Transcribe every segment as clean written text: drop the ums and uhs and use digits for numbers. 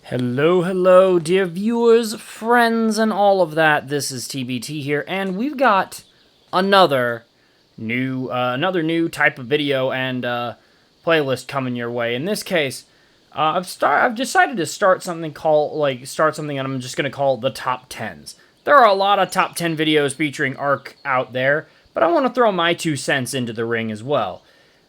Hello, hello, dear viewers, friends, and all of that. This is TBT here, and we've got another new type of video and playlist coming your way. In this case, I've decided to start something and I'm just gonna call the top 10s. There are a lot of top 10 videos featuring ARK out there, but I want to throw my 2 cents into the ring as well.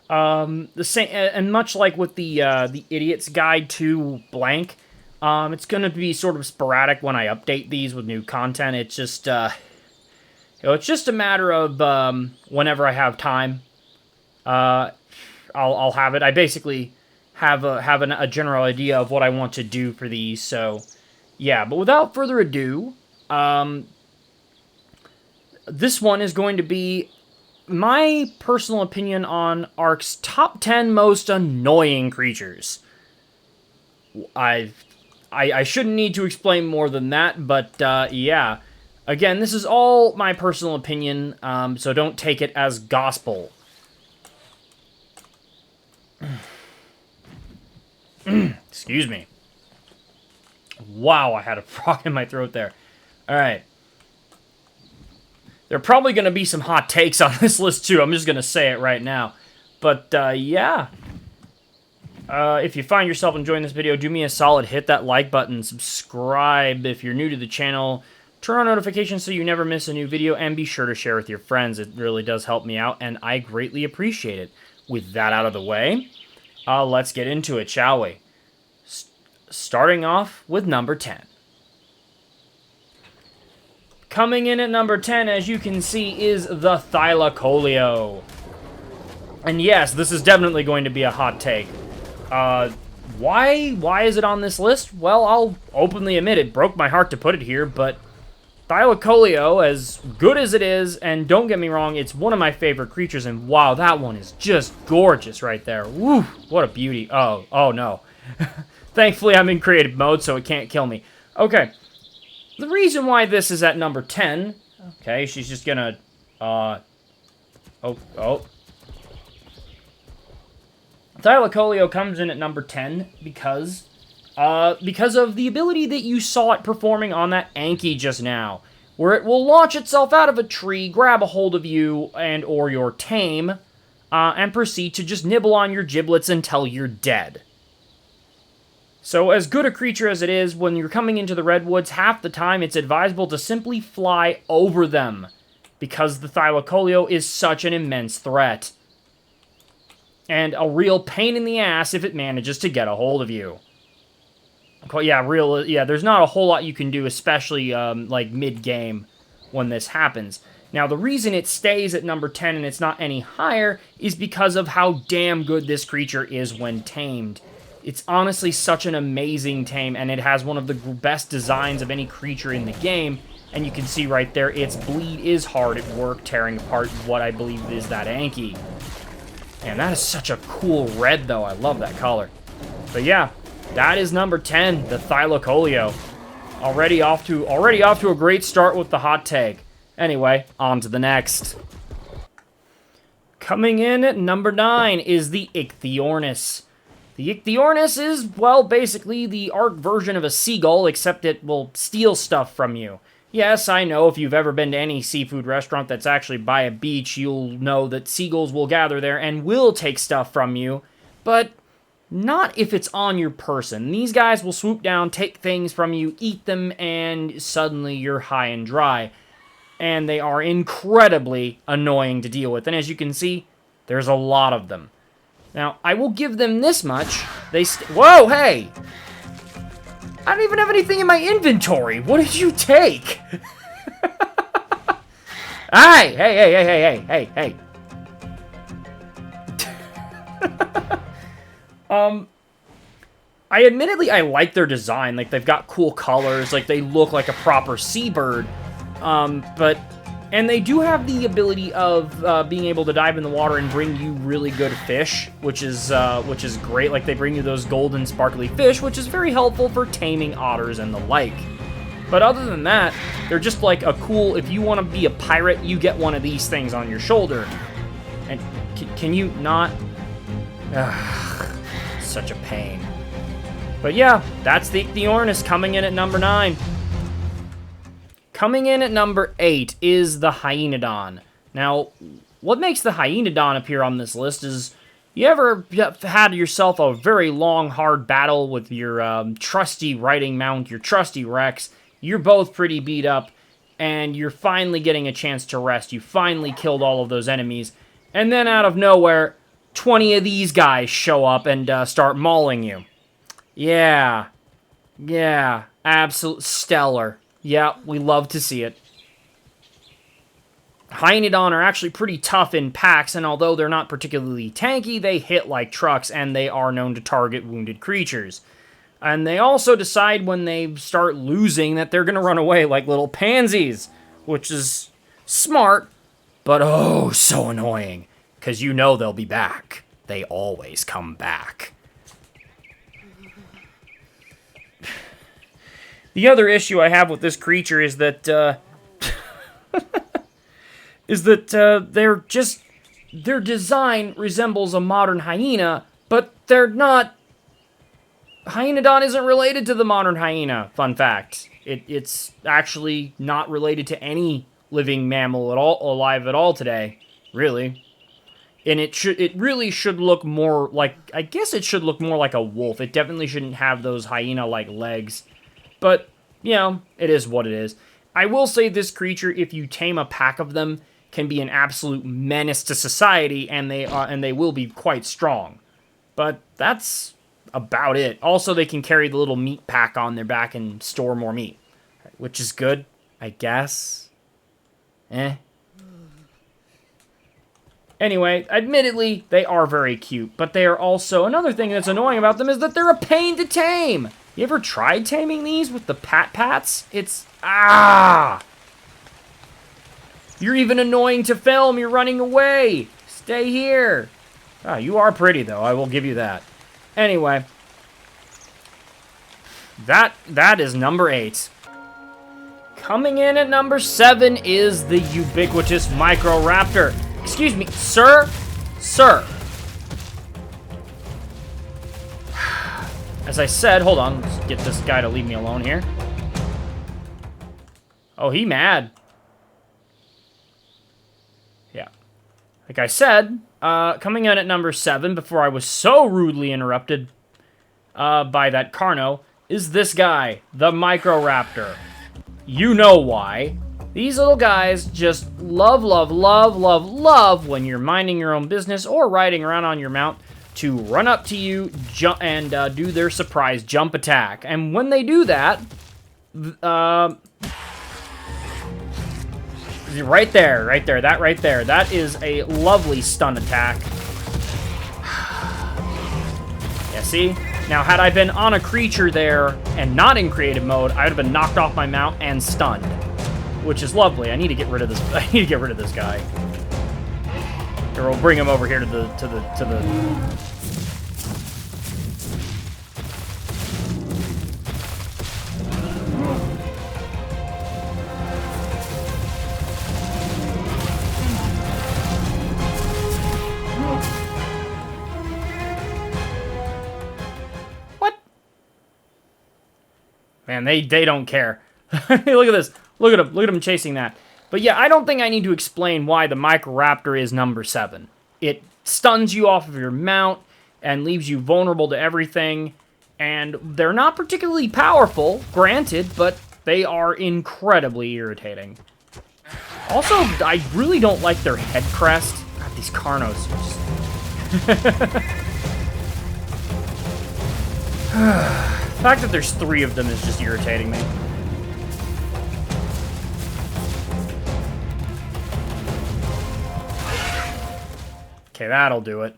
The same, and much like with the Idiot's Guide to Blank. It's going to be sort of sporadic when I update these with new content. It's just, it's just a matter of whenever I have time. I'll have it. I basically have a general idea of what I want to do for these. So, yeah. But without further ado, this one is going to be my personal opinion on ARK's top 10 most annoying creatures. I shouldn't need to explain more than that, but, yeah. Again, this is all my personal opinion, so don't take it as gospel. Excuse me. Wow, I had a frog in my throat there. Alright. There are probably going to be some hot takes on this list, too. I'm just going to say it right now. But, yeah. If you find yourself enjoying this video, do me a solid, hit that like button, subscribe if you're new to the channel, turn on notifications so you never miss a new video, and be sure to share with your friends. It really does help me out, and I greatly appreciate it. With that out of the way, let's get into it, shall we? Starting off with number 10. Coming in at number 10, as you can see, is the Thylacolio. And yes, this is definitely going to be a hot take. Why is it on this list? Well, I'll openly admit it broke my heart to put it here, but Thylacolio, as good as it is, and don't get me wrong, it's one of my favorite creatures, and wow, that one is just gorgeous right there. Woo, what a beauty. Oh no. Thankfully, I'm in creative mode, so it can't kill me. Okay, the reason why this is at number 10, okay, she's just gonna, Thylacolio comes in at number 10 because of the ability that you saw it performing on that Anki just now, where it will launch itself out of a tree, grab a hold of you and or your tame, and proceed to just nibble on your giblets until you're dead. So as good a creature as it is, when you're coming into the redwoods, half the time it's advisable to simply fly over them, because the Thylacolio is such an immense threat. And a real pain in the ass if it manages to get a hold of you. Yeah, there's not a whole lot you can do, especially, like, mid-game when this happens. Now, the reason it stays at number 10 and it's not any higher is because of how damn good this creature is when tamed. It's honestly such an amazing tame, and it has one of the best designs of any creature in the game, and you can see right there, its bleed is hard at work, tearing apart what I believe is that Anki. And that is such a cool red, though. I love that color. But yeah, that is number 10, the Thylacolio. Already off to a great start with the hot take. Anyway, on to the next. Coming in at number 9 is the Ichthornis. The Ichthornis is, well, basically the ARK version of a seagull, except it will steal stuff from you. Yes, I know if you've ever been to any seafood restaurant that's actually by a beach, you'll know that seagulls will gather there and will take stuff from you, but not if it's on your person. These guys will swoop down, take things from you, eat them, and suddenly you're high and dry. And they are incredibly annoying to deal with, and as you can see, there's a lot of them. Now, I will give them this much. Whoa, hey! I don't even have anything in my inventory. What did you take? Hey. I like their design. Like, they've got cool colors. Like, they look like a proper seabird. And they do have the ability of being able to dive in the water and bring you really good fish, which is great. Like, they bring you those golden sparkly fish, which is very helpful for taming otters and the like. But other than that, they're just like a cool, if you want to be a pirate, you get one of these things on your shoulder. And can you not? Ugh, such a pain. But yeah, that's the Ichthyornis coming in at number 9. Coming in at number 8 is the Hyena Dawn. Now, what makes the Hyena Dawn appear on this list is, you ever had yourself a very long, hard battle with your trusty riding mount, your trusty Rex, you're both pretty beat up, and you're finally getting a chance to rest, you finally killed all of those enemies, and then out of nowhere, 20 of these guys show up and start mauling you. Yeah, absolute stellar. Yeah, we love to see it. Hyena Dawn are actually pretty tough in packs, and although they're not particularly tanky, they hit like trucks, and they are known to target wounded creatures. And they also decide when they start losing that they're going to run away like little pansies, which is smart, but oh, so annoying, because you know they'll be back. They always come back. The other issue I have with this creature is that, their design resembles a modern hyena, but they're not. Hyena Dawn isn't related to the modern hyena, fun fact. It's actually not related to any living mammal alive at all today, really. And it really should look more like, I guess it should look more like a wolf. It definitely shouldn't have those hyena-like legs. But, you know, it is what it is. I will say this creature, if you tame a pack of them, can be an absolute menace to society, and they will be quite strong. But that's about it. Also, they can carry the little meat pack on their back and store more meat, which is good, I guess. Anyway, admittedly, they are very cute, but they are also, another thing that's annoying about them is that they're a pain to tame. You ever tried taming these with the pats? It's, You're even annoying to film, you're running away. Stay here. You are pretty, though, I will give you that. Anyway, that is number 8. Coming in at number 7 is the ubiquitous Microraptor. Excuse me, sir? Sir. As I said, hold on, let's get this guy to leave me alone here. Oh, he mad. Yeah. Like I said, coming in at number 7, before I was so rudely interrupted by that Carno, is this guy, the Microraptor. You know why. These little guys just love when you're minding your own business or riding around on your mount to run up to you jump and do their surprise jump attack. And when they do that, right there, that is a lovely stun attack. Yeah, see? Now, had I been on a creature there and not in creative mode, I would have been knocked off my mount and stunned, which is lovely. I need to get rid of this. I need to get rid of this guy. Or we'll bring him over here to the. Man, they don't care. Look at this. Look at him chasing that. But yeah, I don't think I need to explain why the Microraptor is number 7. It stuns you off of your mount and leaves you vulnerable to everything. And they're not particularly powerful, granted, but they are incredibly irritating. Also, I really don't like their head crest. God, these Carnos are just... The fact that there's 3 of them is just irritating me. Okay, that'll do it.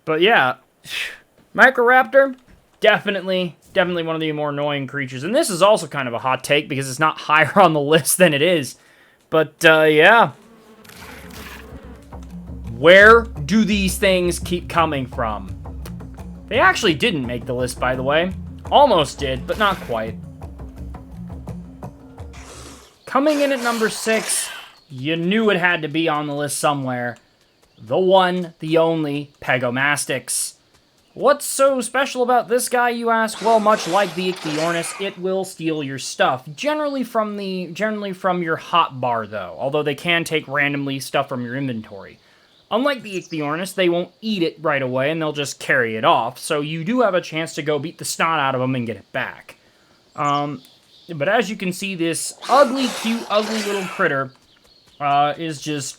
But yeah, Microraptor, definitely one of the more annoying creatures. And this is also kind of a hot take because it's not higher on the list than it is. But yeah. Where do these things keep coming from? They actually didn't make the list, by the way. Almost did, but not quite. Coming in at number 6, you knew it had to be on the list somewhere. the one, the only Pagomastics. What's so special about this guy, you ask? Well, much like the Ichthornis, it will steal your stuff. Generally from your hotbar, though, although they can take randomly stuff from your inventory. Unlike the Ichthornis, they won't eat it right away, and they'll just carry it off, so you do have a chance to go beat the snot out of them and get it back. But as you can see, this ugly, cute, ugly little critter is just...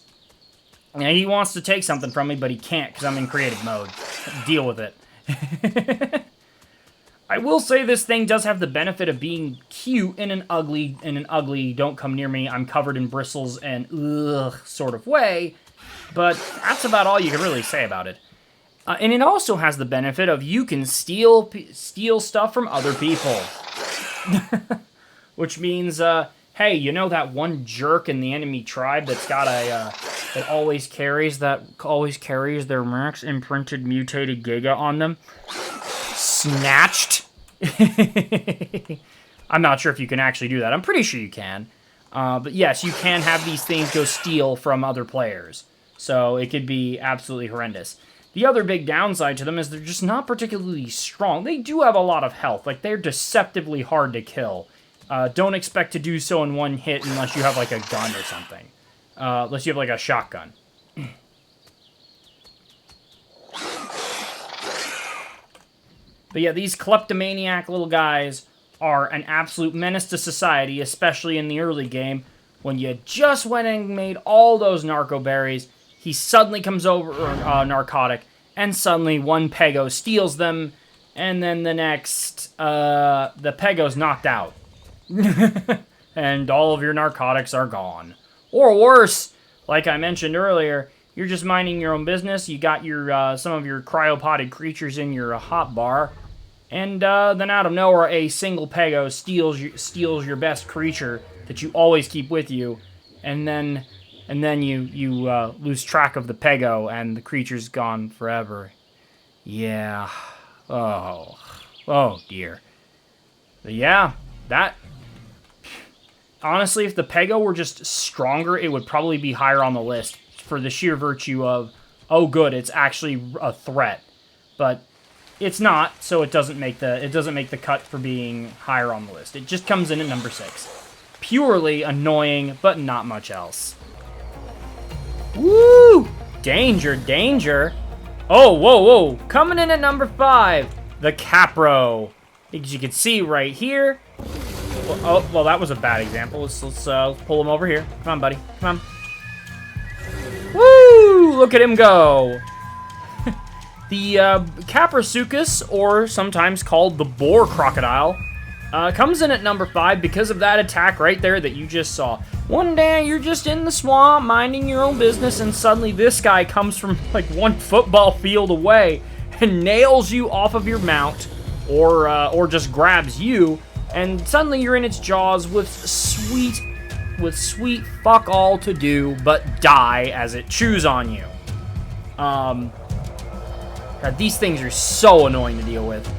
he wants to take something from me, but he can't because I'm in creative mode. Deal with it. I will say this thing does have the benefit of being cute in an ugly, don't come near me, I'm covered in bristles and ugh sort of way, but that's about all you can really say about it. And it also has the benefit of you can steal stuff from other people. Which means, hey, you know that one jerk in the enemy tribe that's got a, that always carries their max imprinted mutated Giga on them? Snatched? I'm not sure if you can actually do that. I'm pretty sure you can. But yes, you can have these things go steal from other players. So it could be absolutely horrendous. The other big downside to them is they're just not particularly strong. They do have a lot of health. Like, they're deceptively hard to kill. Don't expect to do so in one hit unless you have, like, a gun or something. Unless you have, like, a shotgun. But yeah, these kleptomaniac little guys are an absolute menace to society, especially in the early game. When you just went and made all those narco berries, he suddenly comes over, narcotic, and suddenly one Pego steals them, and then the next, the Pego's knocked out. And all of your narcotics are gone. Or worse, like I mentioned earlier, you're just minding your own business, you got your, some of your cryopoded creatures in your hotbar, and then out of nowhere, a single Pego steals your best creature that you always keep with you, and then you lose track of the Pego, and the creature's gone forever. Yeah. Oh dear. But yeah, that... Honestly, if the Pego were just stronger, it would probably be higher on the list for the sheer virtue of, oh good, it's actually a threat. But it's not, so it doesn't make the cut for being higher on the list. It just comes in at number 6. Purely annoying, but not much else. Woo! Danger, danger. Oh, whoa. Coming in at number 5, the Capro. As you can see right here. Well, that was a bad example. Let's pull him over here. Come on, buddy. Come on. Woo! Look at him go. The Caprasuchus, or sometimes called the Boar Crocodile, comes in at number 5 because of that attack right there that you just saw. One day, you're just in the swamp, minding your own business, and suddenly this guy comes from, like, one football field away and nails you off of your mount, or just grabs you, and suddenly you're in its jaws with sweet fuck all to do but die as it chews on you. God, these things are so annoying to deal with.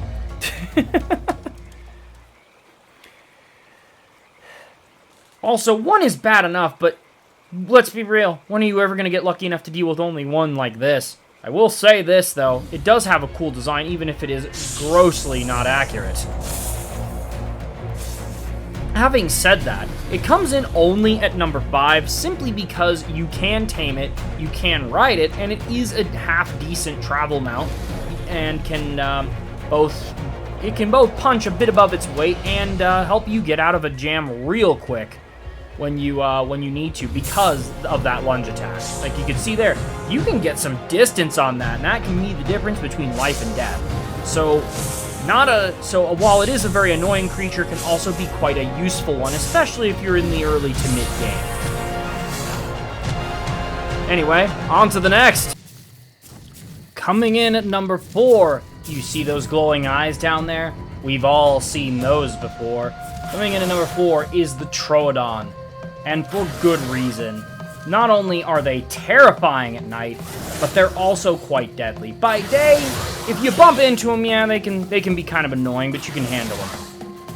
Also, one is bad enough, but let's be real. When are you ever going to get lucky enough to deal with only one like this? I will say this, though. It does have a cool design, even if it is grossly not accurate. Having said that, it comes in only at number 5 simply because you can tame it, you can ride it, and it is a half-decent travel mount, and can both punch a bit above its weight and help you get out of a jam real quick when you need to because of that lunge attack. Like you can see there, you can get some distance on that, and that can be the difference between life and death. So while it is a very annoying creature, it can also be quite a useful one, especially if you're in the early to mid game. Anyway, on to the next. Coming in at number 4, you see those glowing eyes down there? We've all seen those before. Coming in at number 4 is the Troodon, and for good reason. Not only are they terrifying at night, but they're also quite deadly. By day, if you bump into them, yeah, they can be kind of annoying, but you can handle them.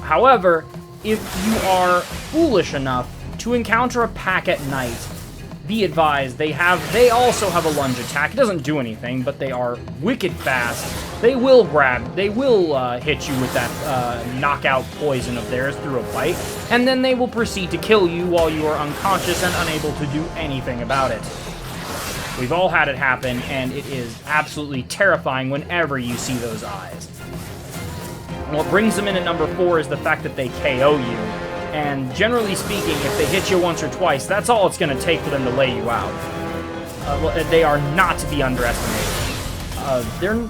However, if you are foolish enough to encounter a pack at night, be advised, they also have a lunge attack. It doesn't do anything, but they are wicked fast. They will hit you with that knockout poison of theirs through a bite, and then they will proceed to kill you while you are unconscious and unable to do anything about it. We've all had it happen, and it is absolutely terrifying whenever you see those eyes. And what brings them in at number 4 is the fact that they KO you. And generally speaking, if they hit you once or twice, that's all it's going to take for them to lay you out. They are not to be underestimated.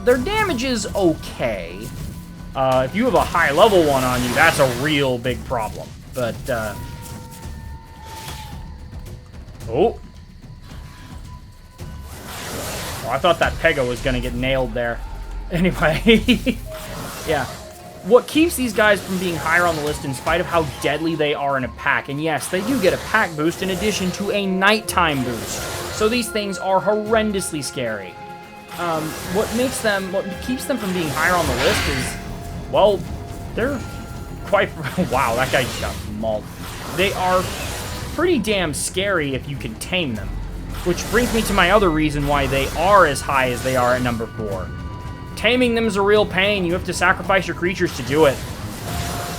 Their damage is okay. If you have a high level one on you, that's a real big problem. But, Oh, I thought that Pego was going to get nailed there. Anyway, yeah. What keeps these guys from being higher on the list in spite of how deadly they are in a pack, and yes, they do get a pack boost in addition to a nighttime boost, so these things are horrendously scary. What keeps them from being higher on the list is, well, they're quite, wow, that guy just got mauled. They are pretty damn scary if you can tame them, which brings me to my other reason why they are as high as they are at number 4. Taming them is a real pain. You have to sacrifice your creatures to do it.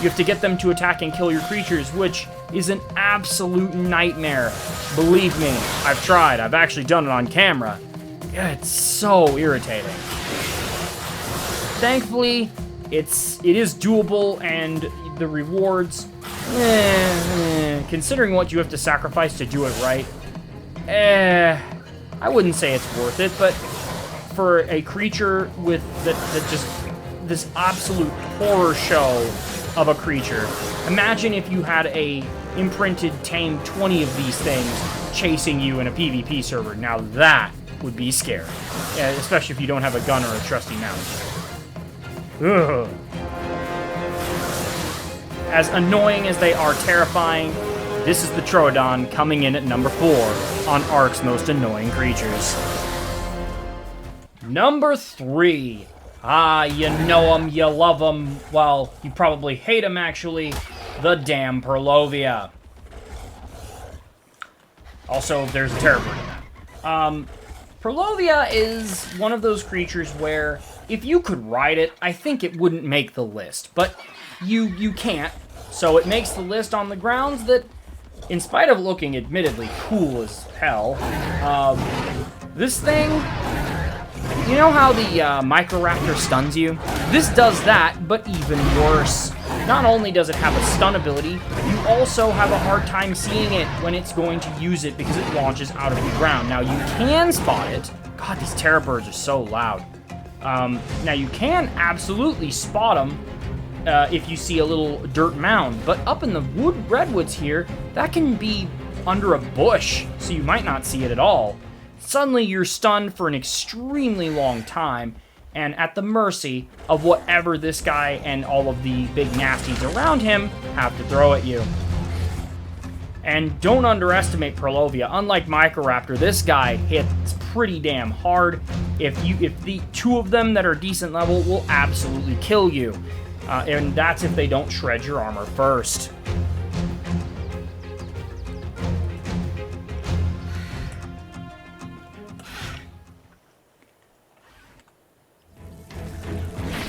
You have to get them to attack and kill your creatures, which is an absolute nightmare. Believe me, I've tried. I've actually done it on camera. Yeah, it's so irritating. Thankfully, it is doable, and the rewards, considering what you have to sacrifice to do it right, I wouldn't say it's worth it, but for a creature with just this absolute horror show of a creature. Imagine if you had a imprinted tame 20 of these things chasing you in a PvP server. Now that would be scary, especially if you don't have a gun or a trusty mount. Ugh. As annoying as they are terrifying, this is the Troodon coming in at number 4 on ARK's most annoying creatures. Number 3. You know him, you love him. Well, you probably hate him, actually. The damn Prologia. Also, there's a terror bird in that. Prologia is one of those creatures where, if you could ride it, I think it wouldn't make the list. But you can't. So it makes the list on the grounds that, in spite of looking admittedly cool as hell, this thing... You know how the Microraptor stuns you? This does that, but even worse. Not only does it have a stun ability, you also have a hard time seeing it when it's going to use it because it launches out of the ground. Now, you can spot it. God, these terror birds are so loud. Now, you can absolutely spot them if you see a little dirt mound, but up in the redwoods here, that can be under a bush, so you might not see it at all. Suddenly, you're stunned for an extremely long time, and at the mercy of whatever this guy and all of the big nasties around him have to throw at you. And don't underestimate Prologia. Unlike Microraptor, this guy hits pretty damn hard. If the 2 of them that are decent level will absolutely kill you. And that's if they don't shred your armor first.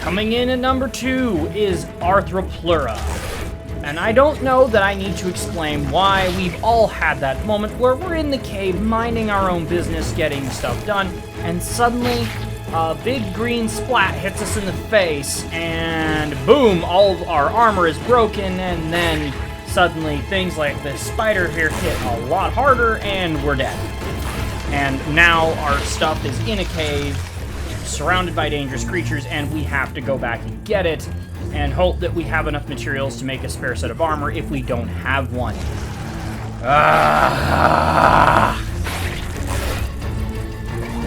Coming in at number 2 is Arthropleura. And I don't know that I need to explain why we've all had that moment where we're in the cave minding our own business, getting stuff done, and suddenly a big green splat hits us in the face, and boom, all of our armor is broken, and then suddenly things like this spider here hit a lot harder, and we're dead. And now our stuff is in a cave, surrounded by dangerous creatures, and we have to go back and get it, and hope that we have enough materials to make a spare set of armor if we don't have one.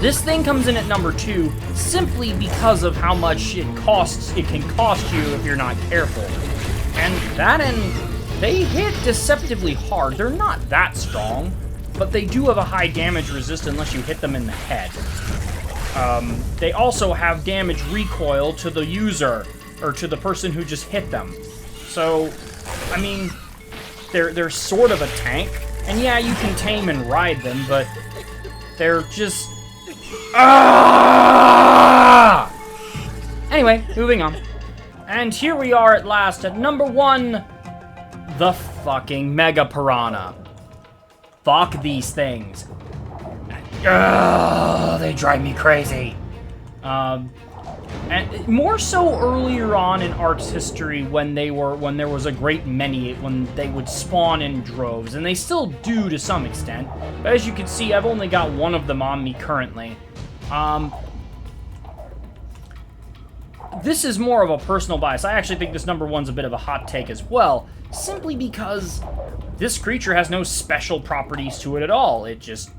This thing comes in at number 2 simply because of how much it can cost you if you're not careful. And they hit deceptively hard. They're not that strong, but they do have a high damage resist unless you hit them in the head. They also have damage recoil to the user, or to the person who just hit them. So, I mean, they're sort of a tank, And yeah, you can tame and ride them, but they're just... Ah! Anyway, moving on. And here we are at last at number 1, the fucking Mega Piranha. Fuck these things. They drive me crazy. And more so earlier on in ARK's history when there was a great many, when they would spawn in droves, and they still do to some extent. But as you can see, I've only got one of them on me currently. This is more of a personal bias. I actually think this number 1's a bit of a hot take as well, simply because this creature has no special properties to it at all. It's just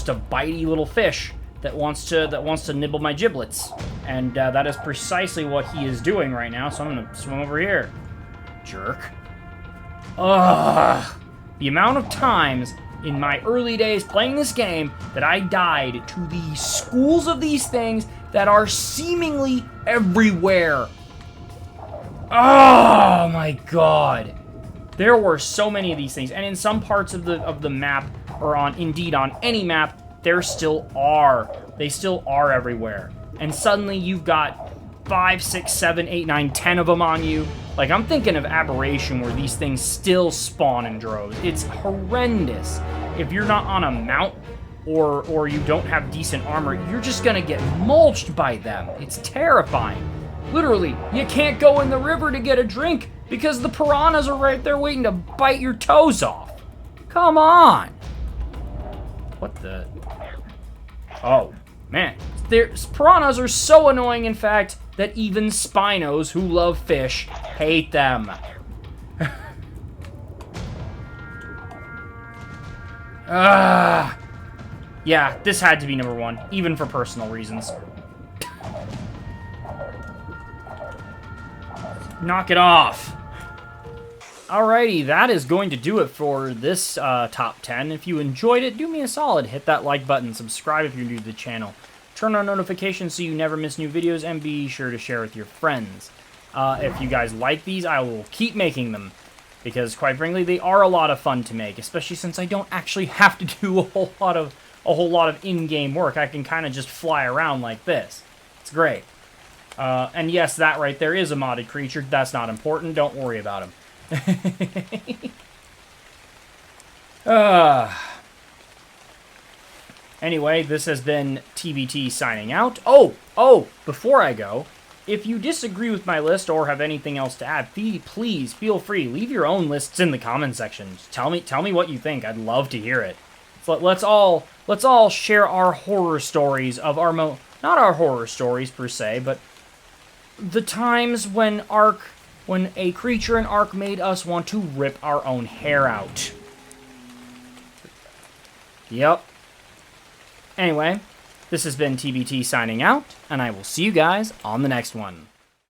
a bitey little fish that wants to nibble my giblets, and that is precisely what he is doing right now. So I'm gonna swim over here, jerk. Ugh. The amount of times in my early days playing this game that I died to the schools of these things that are seemingly everywhere. Oh my god. There were so many of these things, and in some parts of the map, or indeed on any map, there still are. They still are everywhere. And suddenly you've got 5, 6, 7, 8, 9, 10 of them on you. Like, I'm thinking of Aberration, where these things still spawn in droves. It's horrendous. If you're not on a mount, or you don't have decent armor, you're just gonna get mulched by them. It's terrifying. Literally, you can't go in the river to get a drink because the piranhas are right there waiting to bite your toes off. Come on. What the... Oh, man. Piranhas are so annoying, in fact, that even Spinos who love fish hate them. Yeah, this had to be number 1, even for personal reasons. Knock it off. Alrighty, that is going to do it for this top 10. If you enjoyed it, do me a solid. Hit that like button, subscribe if you're new to the channel. Turn on notifications so you never miss new videos, and be sure to share with your friends. If you guys like these, I will keep making them, because quite frankly, they are a lot of fun to make, especially since I don't actually have to do a whole lot of in-game work. I can kind of just fly around like this. It's great. And yes, that right there is a modded creature. That's not important. Don't worry about him. Anyway, this has been TBT signing out. Oh, before I go, if you disagree with my list or have anything else to add, please feel free. Leave your own lists in the comment section. Tell me what you think. I'd love to hear it. So let's all share our horror stories of our not our horror stories per se, but the times when a creature in ARK made us want to rip our own hair out. Yep. Anyway, this has been TBT signing out, and I will see you guys on the next one.